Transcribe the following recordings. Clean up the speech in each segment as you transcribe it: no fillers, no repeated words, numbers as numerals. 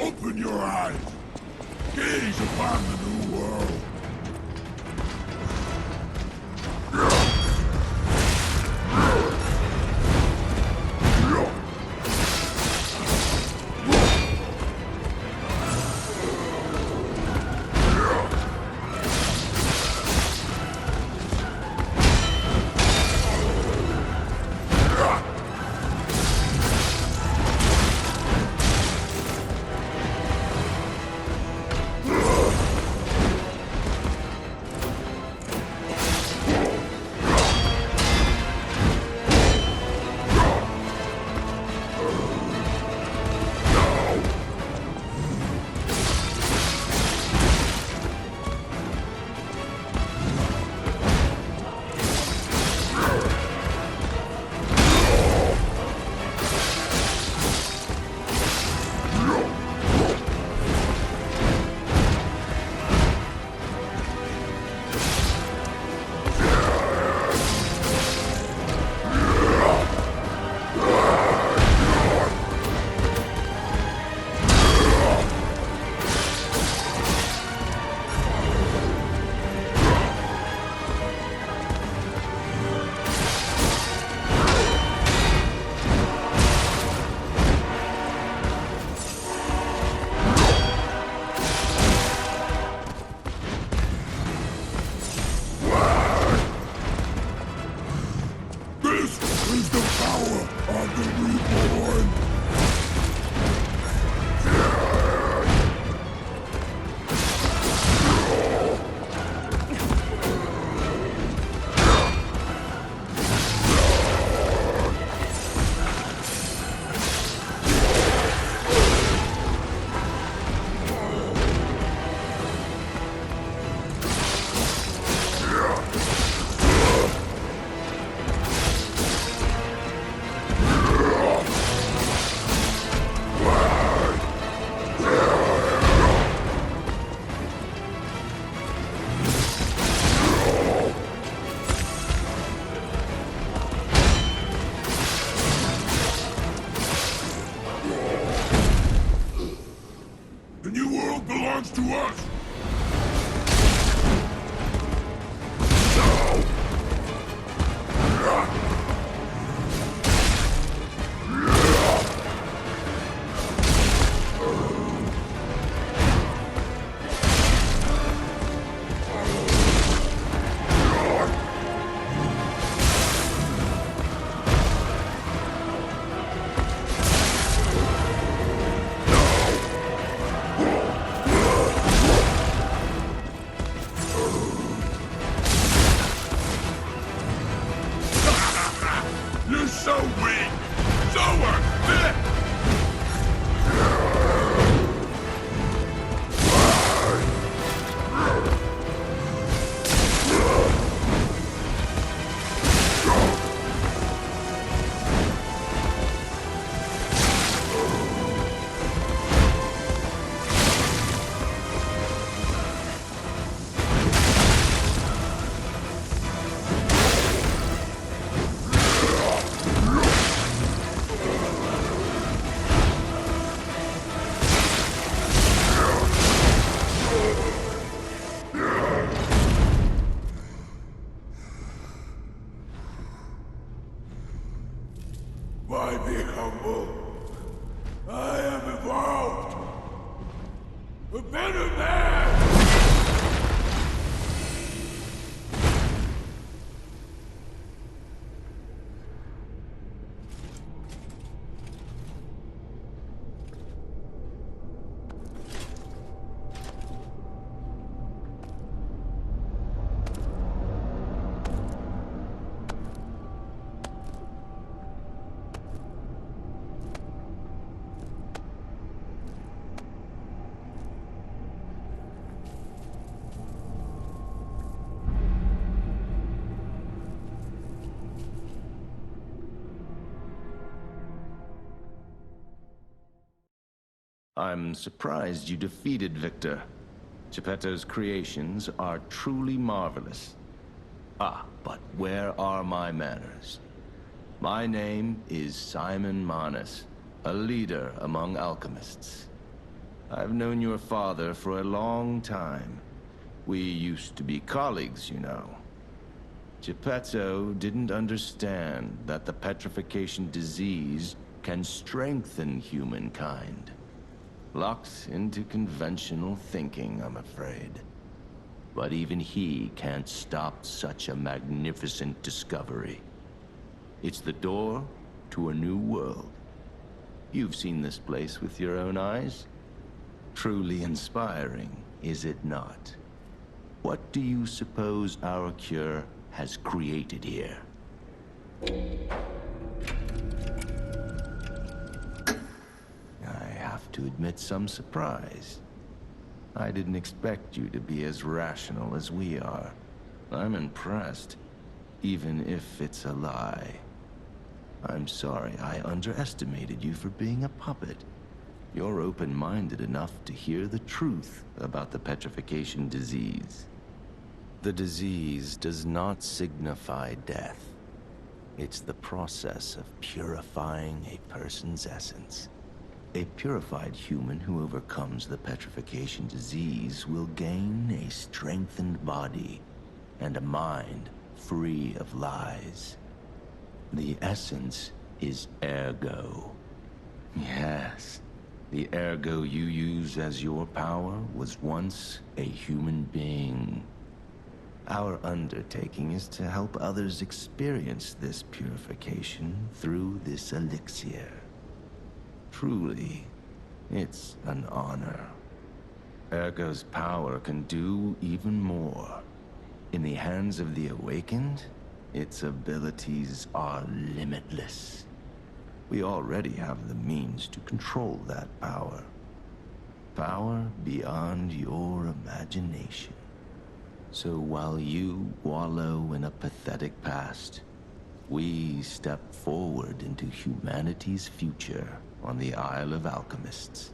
Open your eyes! Gaze upon the new world! This is the power of the Reborn! The new world belongs to us! You're so weak! So unfit! Why be humble? I am evolved! A better man! I'm surprised you defeated Victor. Geppetto's creations are truly marvelous. Ah, but where are my manners? My name is Simon Manus, a leader among alchemists. I've known your father for a long time. We used to be colleagues, you know. Geppetto didn't understand that the petrification disease can strengthen humankind. Locked into conventional thinking, I'm afraid. But even he can't stop such a magnificent discovery. It's the door to a new world. You've seen this place with your own eyes. Truly inspiring, is it not? What do you suppose our cure has created here? I have to admit some surprise. I didn't expect you to be as rational as we are. I'm impressed, even if it's a lie. I'm sorry I underestimated you for being a puppet. You're open-minded enough to hear the truth about the petrification disease. The disease does not signify death. It's the process of purifying a person's essence. A purified human who overcomes the petrification disease will gain a strengthened body and a mind free of lies. The essence is ergo. Yes, the ergo you use as your power was once a human being. Our undertaking is to help others experience this purification through this elixir. Truly, it's an honor. Ergo's power can do even more. In the hands of the awakened, its abilities are limitless. We already have the means to control that power. Power beyond your imagination. So while you wallow in a pathetic past, we step forward into humanity's future on the Isle of Alchemists.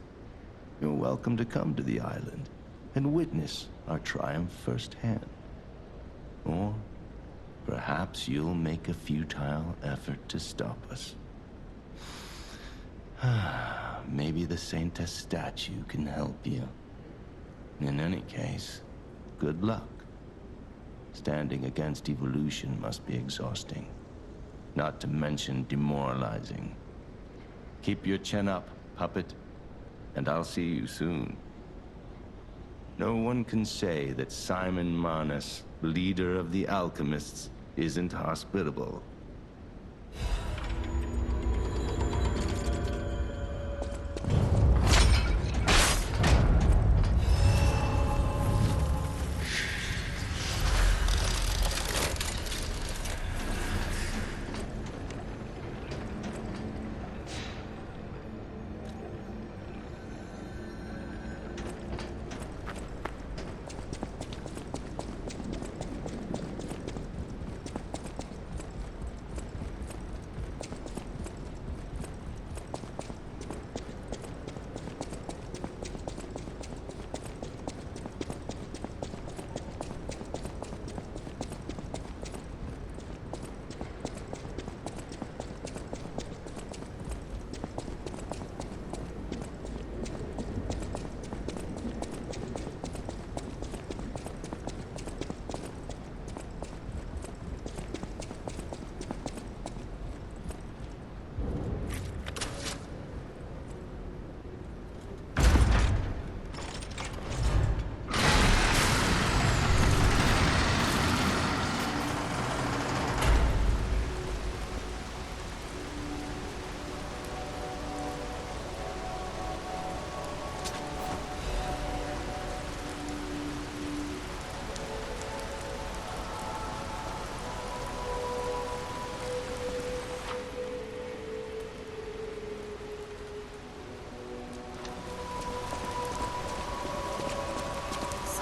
You're welcome to come to the island and witness our triumph firsthand. Or perhaps you'll make a futile effort to stop us. Maybe the Saintess statue can help you. In any case, good luck. Standing against evolution must be exhausting, not to mention demoralizing. Keep your chin up, puppet, and I'll see you soon. No one can say that Simon Manus, leader of the alchemists, isn't hospitable.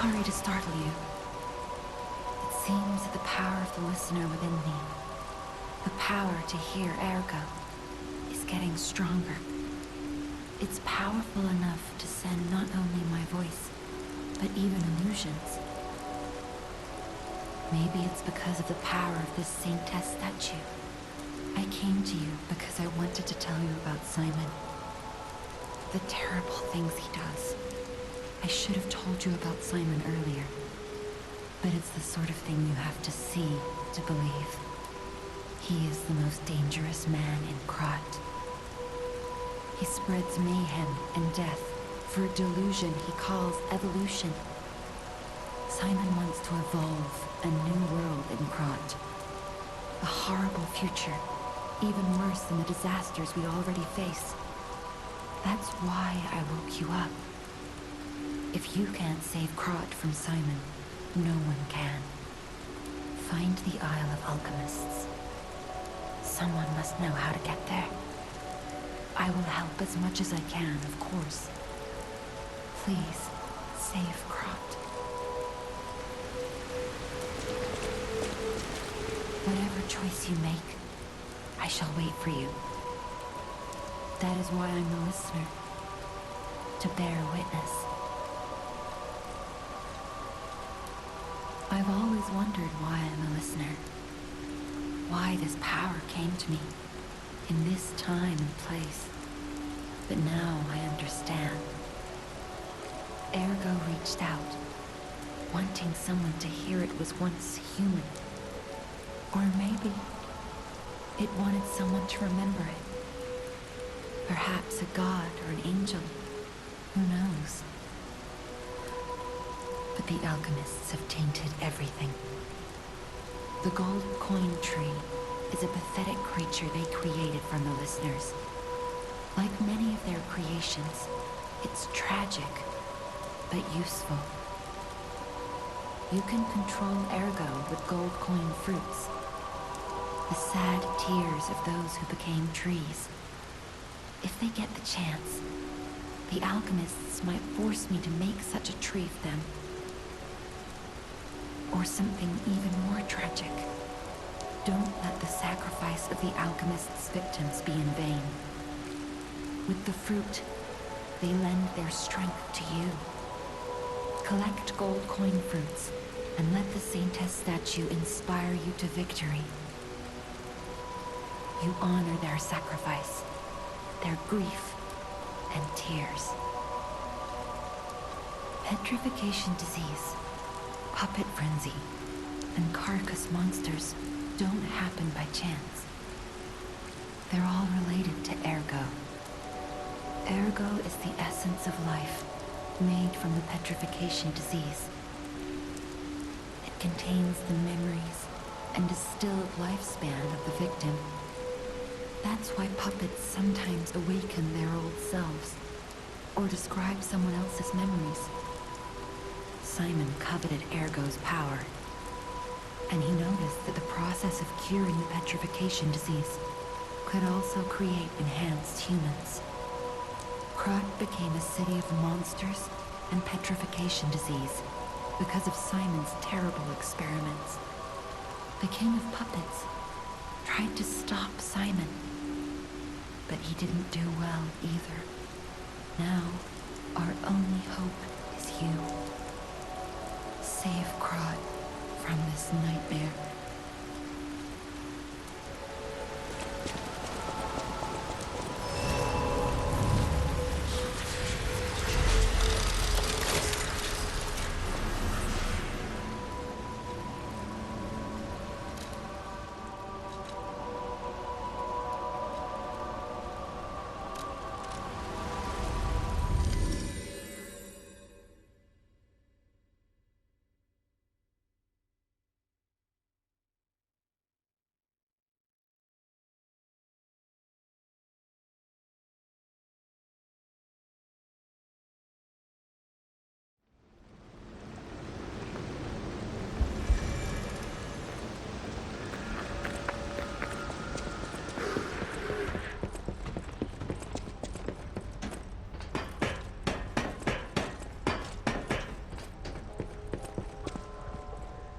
Sorry to startle you. It seems that the power of the listener within me, the power to hear Ergo, is getting stronger. It's powerful enough to send not only my voice, but even illusions. Maybe it's because of the power of this Saintess statue. I came to you because I wanted to tell you about Simon. The terrible things he does. I should have told you about Simon earlier. But it's the sort of thing you have to see to believe. He is the most dangerous man in Krat. He spreads mayhem and death for a delusion he calls evolution. Simon wants to evolve a new world in Krat. A horrible future, even worse than the disasters we already face. That's why I woke you up. If you can't save Krat from Simon, no one can. Find the Isle of Alchemists. Someone must know how to get there. I will help as much as I can, of course. Please, save Krat. Whatever choice you make, I shall wait for you. That is why I'm a listener. To bear witness. I've always wondered why I'm a listener. Why this power came to me, in this time and place. But now I understand. Ergo reached out, wanting someone to hear it was once human. Or maybe it wanted someone to remember it. Perhaps a god or an angel. Who knows? But the alchemists have tainted everything. The gold coin tree is a pathetic creature they created from the listeners. Like many of their creations, it's tragic, but useful. You can control Ergo with gold coin fruits. The sad tears of those who became trees. If they get the chance, the alchemists might force me to make such a tree for them. Or something even more tragic. Don't let the sacrifice of the alchemists' victims be in vain. With the fruit, they lend their strength to you. Collect gold coin fruits, and let the Saintess statue inspire you to victory. You honor their sacrifice, their grief, and tears. Petrification disease, puppet frenzy, and carcass monsters don't happen by chance. They're all related to Ergo. Ergo is the essence of life, made from the petrification disease. It contains the memories and distilled lifespan of the victim. That's why puppets sometimes awaken their old selves, or describe someone else's memories. Simon coveted Ergo's power, and he noticed that the process of curing the petrification disease could also create enhanced humans. Krat became a city of monsters and petrification disease because of Simon's terrible experiments. The king of puppets tried to stop Simon, but he didn't do well either. Now, our only hope is you. Save Krat from this nightmare.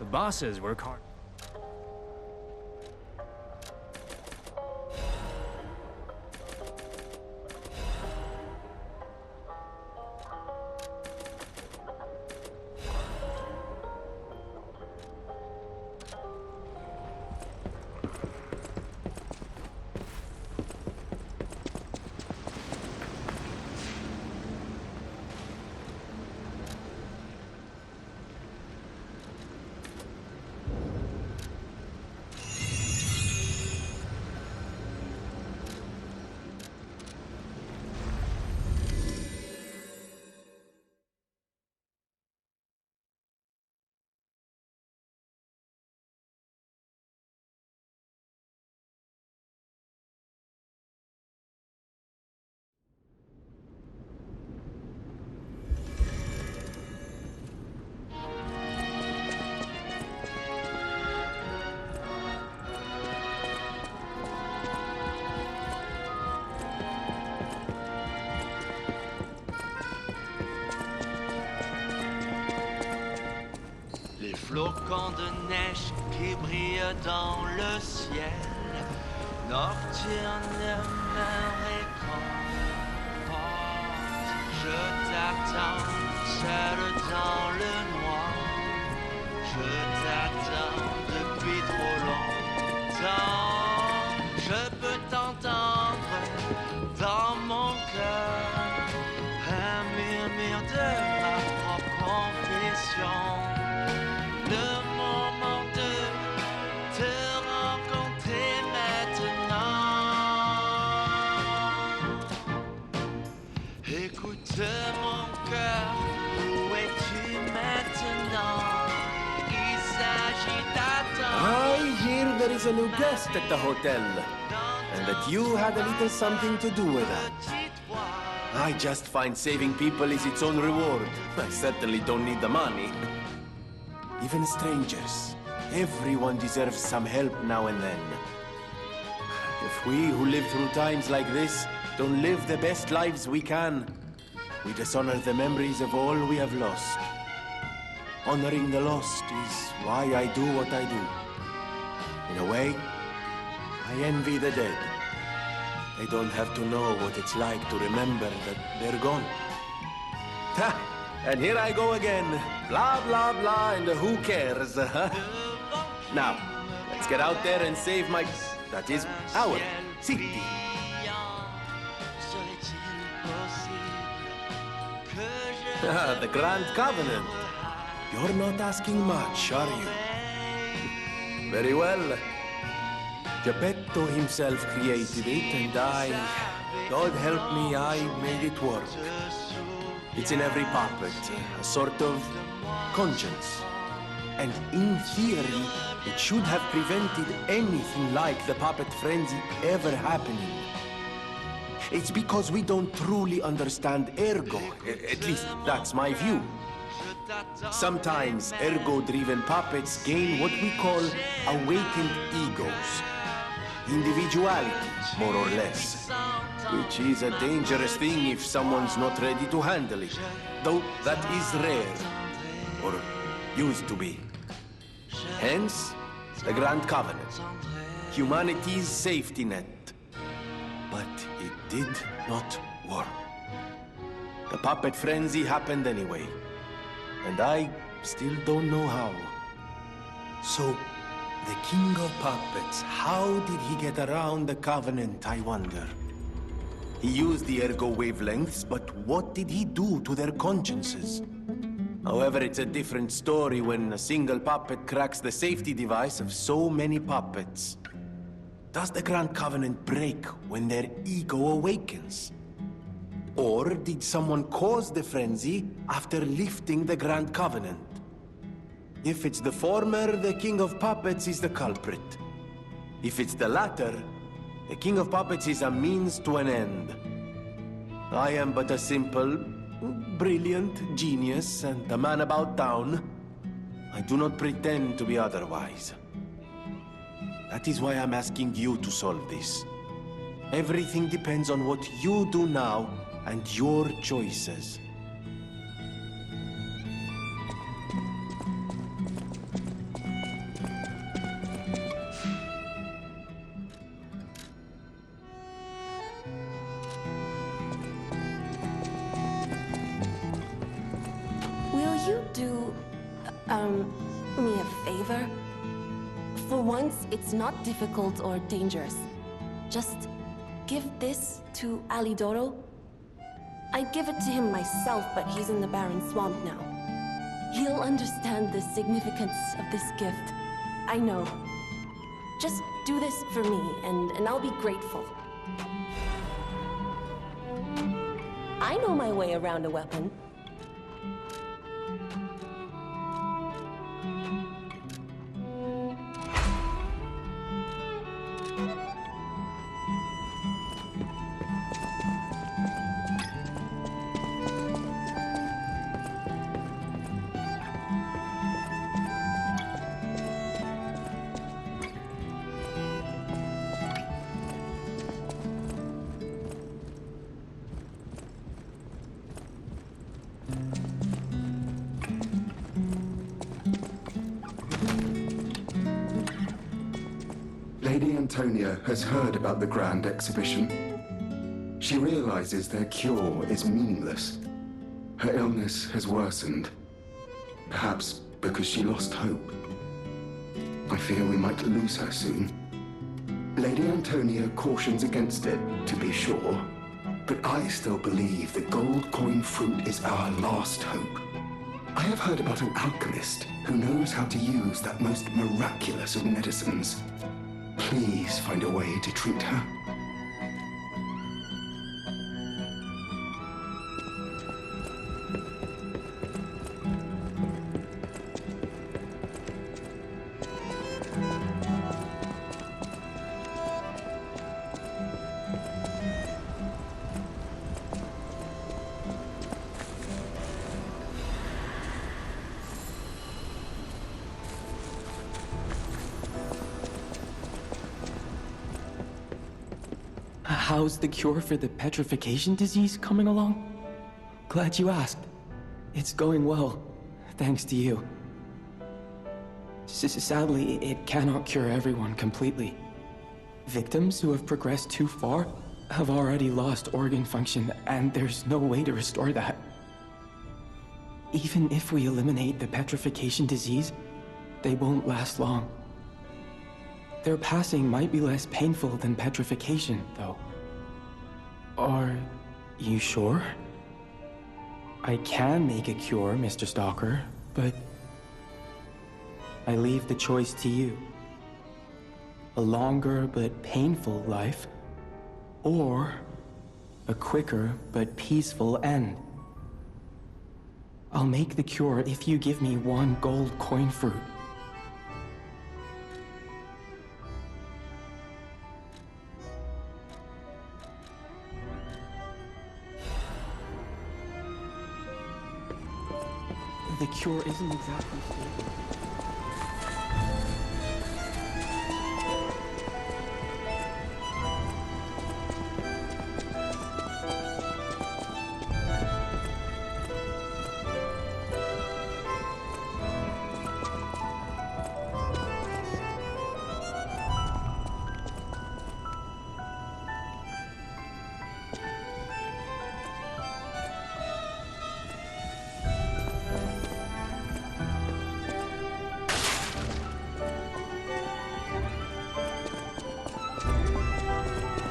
The bosses work hard. flocons de neige qui brillent dans le ciel, nocturne demeure je t'attends, seul dans le noir. Je t'attends depuis trop longtemps. Je peux t'entendre dans mon cœur, un murmure de ma propre confession. Le moment de te rencontrer maintenant. Écoute mon cœur, où es-tu maintenant? Il s'agit d'attendre. I hear there is a new guest at the hotel, and that you had a little something to do with that. I just find saving people is its own reward. I certainly don't need the money. Even strangers, everyone deserves some help now and then. If we who live through times like this don't live the best lives we can, we dishonor the memories of all we have lost. Honoring the lost is why I do what I do. In a way, I envy the dead. They don't have to know what it's like to remember that they're gone. Ha! And here I go again. Blah, blah, blah, and who cares? Now, let's get out there and save my... that is, our city. The Grand Covenant. You're not asking much, are you? Very well. Geppetto himself created it, and God help me, I made it work. It's in every puppet, a sort of conscience. And in theory, it should have prevented anything like the puppet frenzy ever happening. It's because we don't truly understand Ergo. At least, that's my view. Sometimes ergo-driven puppets gain what we call awakened egos. Individuality, more or less. Which is a dangerous thing if someone's not ready to handle it. Though that is rare. Or used to be. Hence, the Grand Covenant. Humanity's safety net. But it did not work. The puppet frenzy happened anyway. And I still don't know how. So, the King of Puppets, how did he get around the Covenant, I wonder? He used the ergo wavelengths, but what did he do to their consciences? However, it's a different story when a single puppet cracks the safety device of so many puppets. Does the Grand Covenant break when their ego awakens? Or did someone cause the frenzy after lifting the Grand Covenant? If it's the former, the King of Puppets is the culprit. If it's the latter, the King of Puppets is a means to an end. I am but a simple, brilliant genius and a man about town. I do not pretend to be otherwise. That is why I'm asking you to solve this. Everything depends on what you do now and your choices. Will you do, me a favor? For once, it's not difficult or dangerous. Just give this to Alidoro. I'd give it to him myself, but he's in the Barren Swamp now. He'll understand the significance of this gift. I know. Just do this for me, and I'll be grateful. I know my way around a weapon. Antonia has heard about the Grand Exhibition. She realizes their cure is meaningless. Her illness has worsened. Perhaps because she lost hope. I fear we might lose her soon. Lady Antonia cautions against it, to be sure. But I still believe the gold coin fruit is our last hope. I have heard about an alchemist who knows how to use that most miraculous of medicines. Please find a way to treat her. How's the cure for the petrification disease coming along? Glad you asked. It's going well, thanks to you. Sadly, it cannot cure everyone completely. Victims who have progressed too far have already lost organ function, and there's no way to restore that. Even if we eliminate the petrification disease, they won't last long. Their passing might be less painful than petrification, though. Are you sure? I can make a cure, Mr. Stalker, but I leave the choice to you. A longer but painful life, or a quicker but peaceful end. I'll make the cure if you give me one gold coin fruit. The cure isn't exactly stable.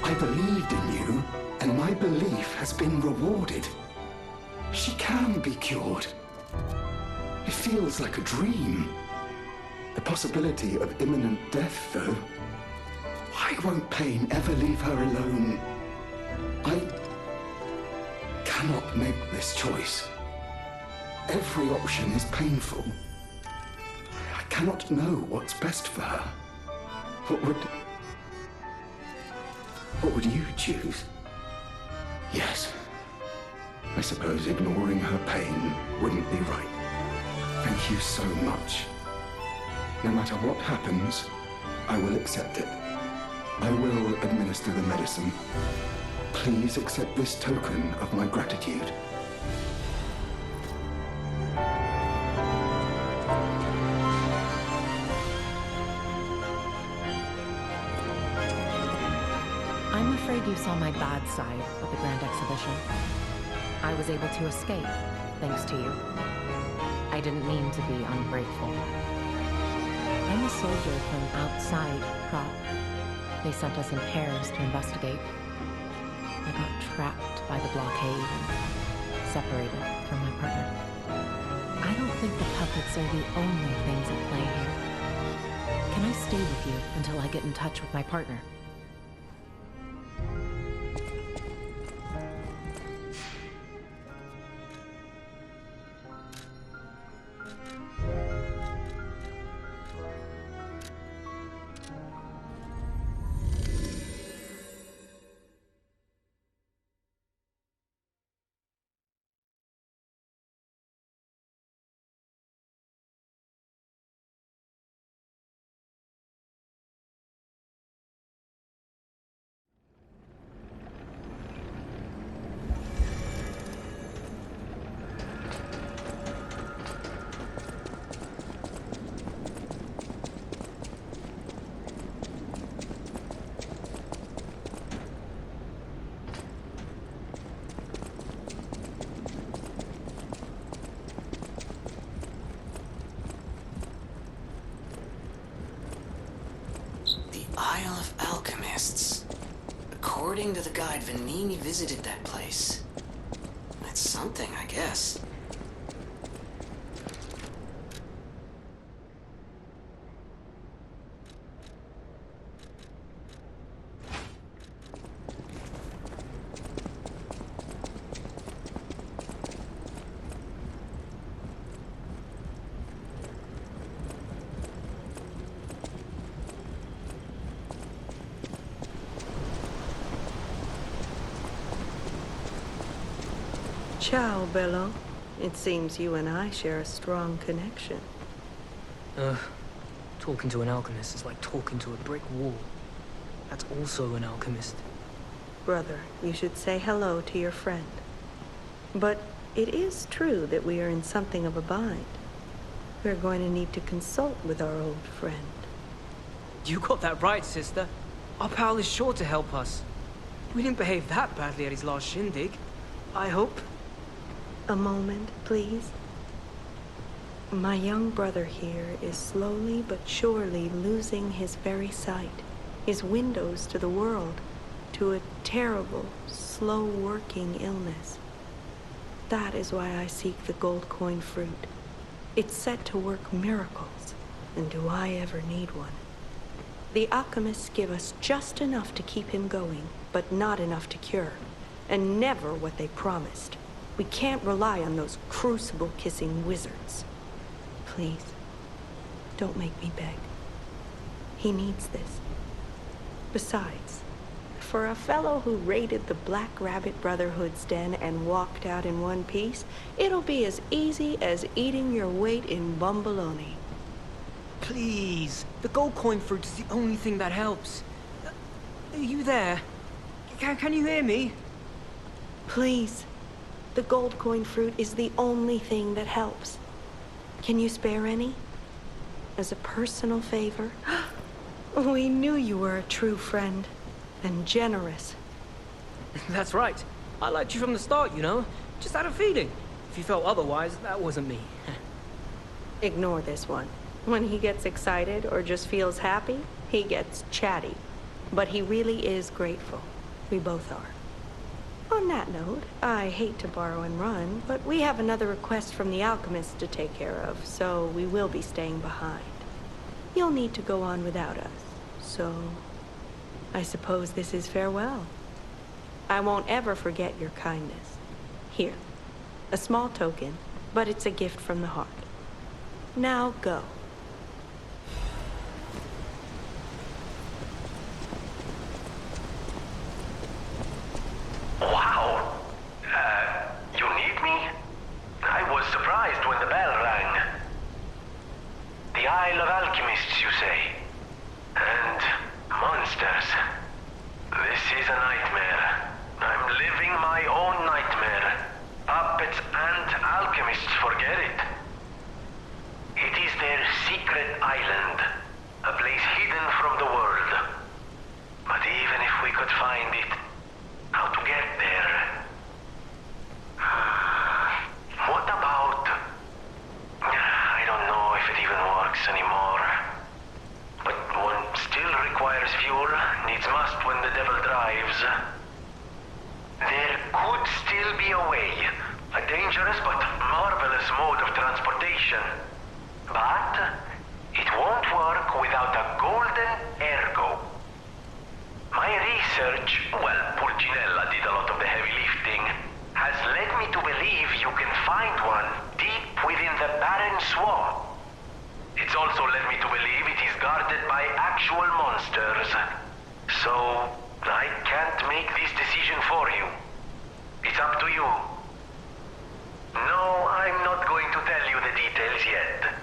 I believed in you, and my belief has been rewarded. She can be cured. It feels like a dream. The possibility of imminent death, though. Why won't pain ever leave her alone? I cannot make this choice. Every option is painful. I cannot know what's best for her. What would you choose? Yes. I suppose ignoring her pain wouldn't be right. Thank you so much. No matter what happens, I will accept it. I will administer the medicine. Please accept this token of my gratitude. I'm afraid you saw my bad side at the Grand Exhibition. I was able to escape, thanks to you. I didn't mean to be ungrateful. I'm a soldier from outside Prot. They sent us in pairs to investigate. I got trapped by the blockade and separated from my partner. I don't think the puppets are the only things at play here. Can I stay with you until I get in touch with my partner? According to the guide, Venigni visited that place. That's something, I guess. Ciao, Bello. It seems you and I share a strong connection. Talking to an alchemist is like talking to a brick wall. That's also an alchemist. Brother, you should say hello to your friend. But it is true that we are in something of a bind. We're going to need to consult with our old friend. You got that right, sister. Our pal is sure to help us. We didn't behave that badly at his last shindig. I hope. A moment, please. My young brother here is slowly but surely losing his very sight, his windows to the world, to a terrible, slow-working illness. That is why I seek the gold coin fruit. It's set to work miracles, and do I ever need one? The alchemists give us just enough to keep him going, but not enough to cure, and never what they promised. We can't rely on those crucible-kissing wizards. Please, don't make me beg. He needs this. Besides, for a fellow who raided the Black Rabbit Brotherhood's den and walked out in one piece, it'll be as easy as eating your weight in bumbaloni. Please, the gold coin fruit is the only thing that helps. Are you there? Can you hear me? Please. The gold coin fruit is the only thing that helps. Can you spare any? As a personal favor? We knew you were a true friend. And generous. That's right. I liked you from the start, you know? Just had a feeling. If you felt otherwise, that wasn't me. Ignore this one. When he gets excited or just feels happy, he gets chatty. But he really is grateful. We both are. On that note, I hate to borrow and run, but we have another request from the alchemist to take care of, so we will be staying behind. You'll need to go on without us, so I suppose this is farewell. I won't ever forget your kindness. Here, a small token, but it's a gift from the heart. Now go. Wow! You need me? I was surprised when the bell rang. The Isle of Alchemists, you say? And monsters. This is a nightmare. I'm living my own nightmare. Puppets and alchemists forget it. It is their secret island, a place hidden from the world. But even if we could find it, how to get there? What about... I don't know if it even works anymore. But one still requires fuel, needs must when the devil drives. There could still be a way, a dangerous but marvelous mode of transportation. But it won't work without a golden ergo. My research, well, Pulcinella did a lot of the heavy lifting, has led me to believe you can find one deep within the barren swamp. It's also led me to believe it is guarded by actual monsters. So, I can't make this decision for you. It's up to you. No, I'm not going to tell you the details yet.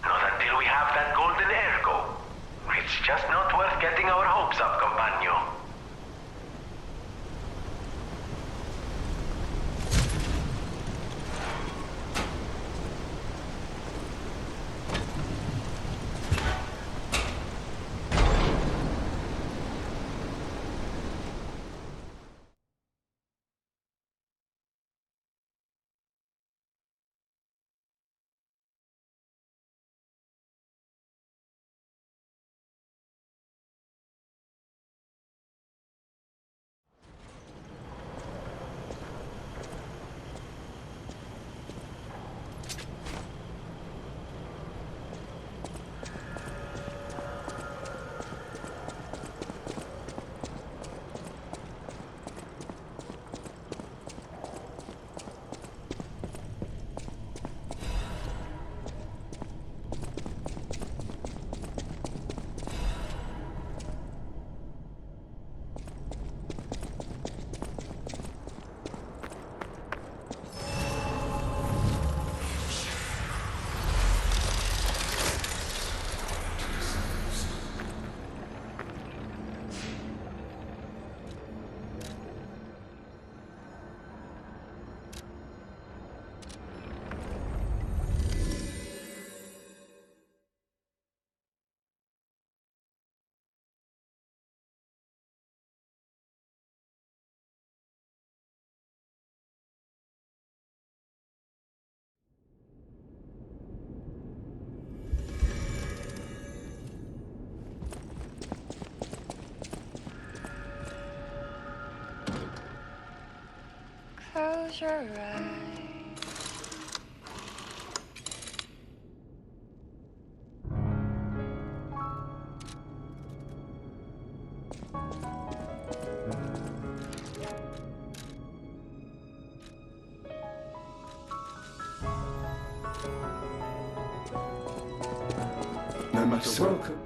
Not until we have that golden ergo. It's just not worth getting our hopes up, compagno. close your eyes. No matter welcome.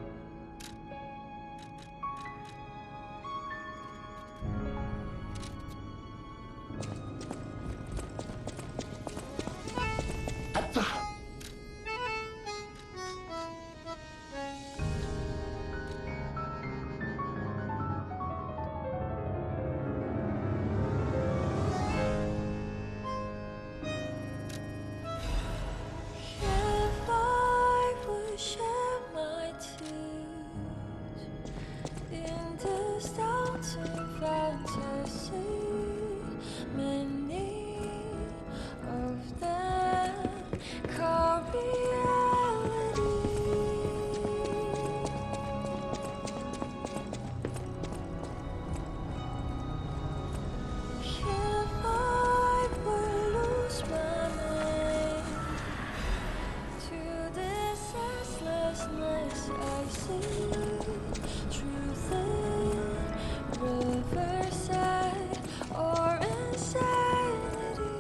If I would shed my tears in this doubting fantasy, many of them call reality. If I would lose my mind to this senselessness, I see truth in riverside or insanity.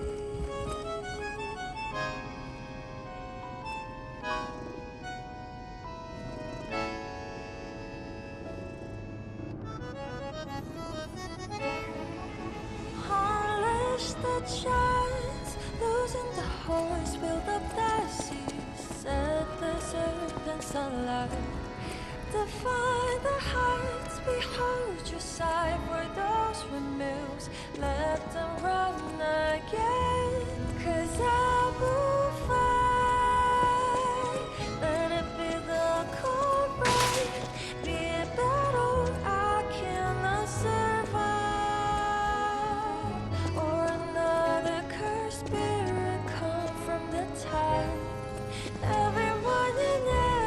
Unleash the giants, losing the horse, build up the seas, set the serpents alight. Define the heights, behold your sight for those windmills, let them run again. 'Cause I will fight, let it be the cold rain, be it battle I cannot survive, or another cursed spirit come from the tide. Every morning,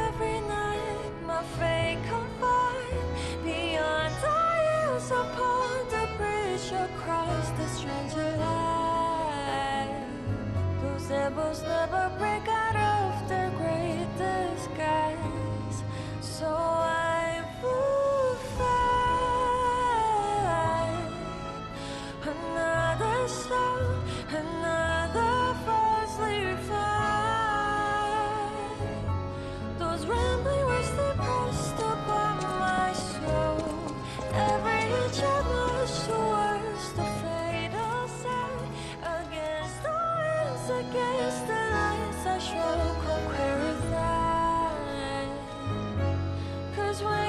every night, my fate confide. Beyond our years upon the bridge of Christ, the stranger light. Those devils never break out of their great disguise. So I will fight. Another soul, another falsely refined. Those rambling words they pressed upon my soul. Every inch I marched towards the fatal side. Against the winds, against the lights, I shall conquer that. 'Cause when